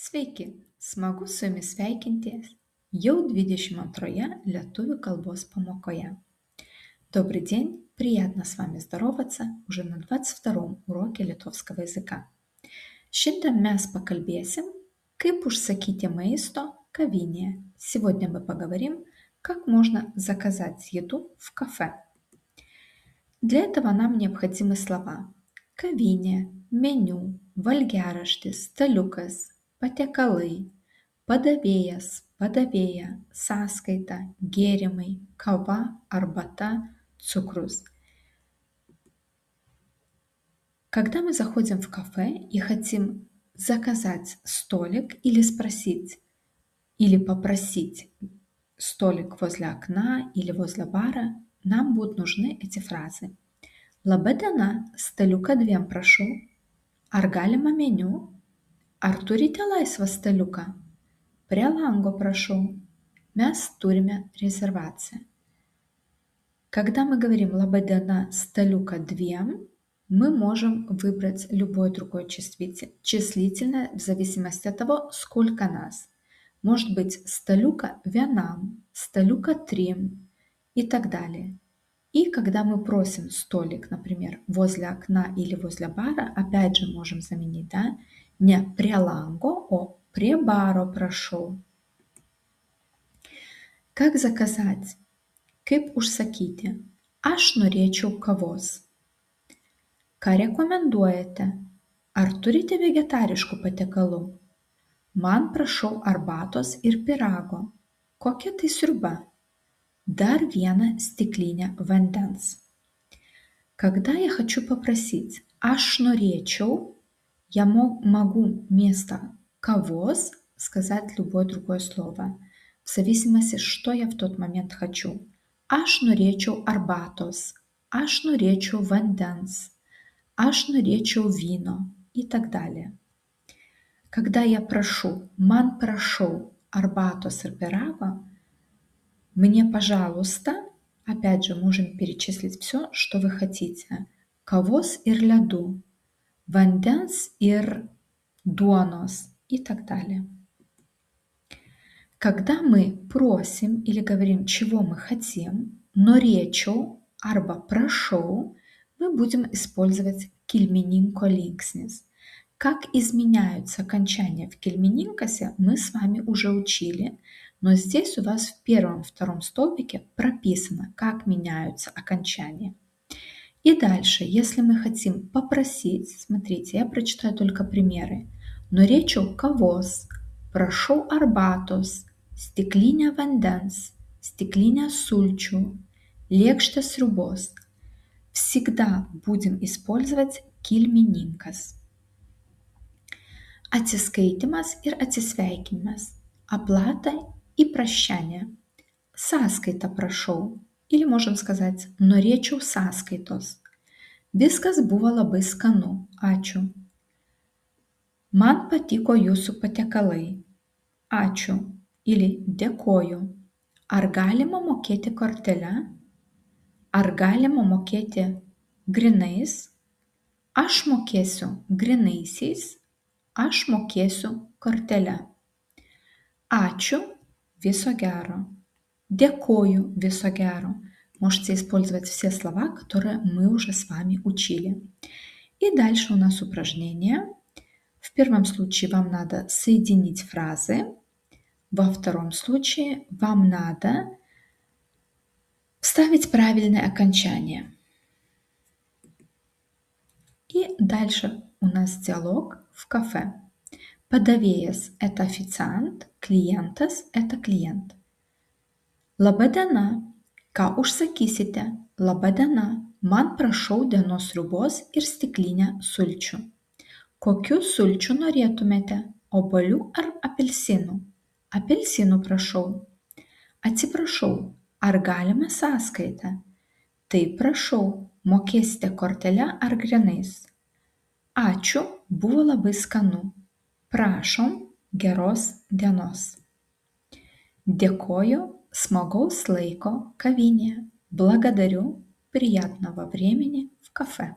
Sveiki, smagu su jumis sveikintis jau 22-оje lietuvių kalbos pamokoje. Добрый день, приятно с вами здороваться уже на 22-м уроке литовского языка. Šiandien mes поkalbėsim, kaip užsakyti maisto kavinėje. Сегодня мы поговорим, как можно заказать еду в кафе. Для этого нам необходимы слова kavinė, меню, valgiaraštis, staliukas, patiekalai, padavėjas, padavėja, sąskaita, gėrimai, kava, arbata, cukrus. Когда мы заходим в кафе и хотим заказать столик или спросить, или попросить столик возле окна или возле бара, нам будут нужны эти фразы. Laba diena, staliuką dviem prašau. Ar galima meniu? Ar turite laisvą staliuką? Prie lango prašau. Mes turime резервацию. Когда мы говорим «Laba diena, столика двем», мы можем выбрать любое другое числительное в зависимости от того, сколько нас. Может быть столика vienam, столика трем и так далее. И когда мы просим столик, например, возле окна или возле бара, опять же можем заменить, да, не prie lango, а prie baro prašau. Как заказать? Kaip užsakyti? Aš norėčiau kavos. Ką rekomenduojate? Ar turite vegetariškų patiekalų? Man prašau arbatos ir pyrago. Kokia tai sriuba? Dar vieną stiklinę vandens. Когда я хочу попросить «aš norėčiau», я могу вместо «kavos» сказать любое другое слово, в зависимости, что я в тот момент хочу. Aš norėčiau arbatos, aš norėčiau vandens, aš norėčiau вино и так далее. Когда я прошу «man prašau arbatos ir pyrago», мне, пожалуйста, опять же, можем перечислить все, что вы хотите. Kavos ir ledų, vandens ir duonos и так далее. Когда мы просим или говорим, чего мы хотим, norėčiau арba prašau, мы будем использовать kilmininko linksnis. Как изменяются окончания в kilmininkoсе, мы с вами уже учили, но здесь у вас в первом-втором столбике прописано, как меняются окончания. И дальше, если мы хотим попросить, смотрите, я прочитаю только примеры. Norėčiau kavos, prašau arbatos, stiklinę vandens, stiklinę sulčių, lėkštę sriubos. Всегда будем использовать kilmininkas. Atsiskaitimas ir atsisveikinimas. Оплата и прощание. Sąskaita prašau. Или можем сказать norėčiau sąskaitos. Viskas buvo labai skanu. Ačiū. Man patiko jūsų patiekalai. Ačiū. Или dėkoju. Ar galima mokėti kortele? Ar galima mokėti grynais? Aš mokėsiu grynaisiais. Aš mokėsiu kortele. Ačiū, viso gero. Дякую, viso gero. Можете использовать все слова, которые мы уже с вами учили. И дальше у нас упражнение. В первом случае вам надо соединить фразы. Во втором случае вам надо вставить правильное окончание. И дальше у нас диалог в кафе. Padavėjas – это официант, клиентас – это клиент. Laba diena, ką užsakysite? Laba diena, man prašau dienos sriubos ir stiklinę sulčių. Kokių sulčių norėtumėte? Obuolių ar apelsinų? Apelsinų prašau. Atsiprašau, ar galima sąskaitą? Taip prašau, mokėsite kortele ar grynais? Ačiū, buvo labai skanu. Prašom, geros dienos. Dėkoju, смагоус лайко кавине. Благодарю, приятного времени в кафе.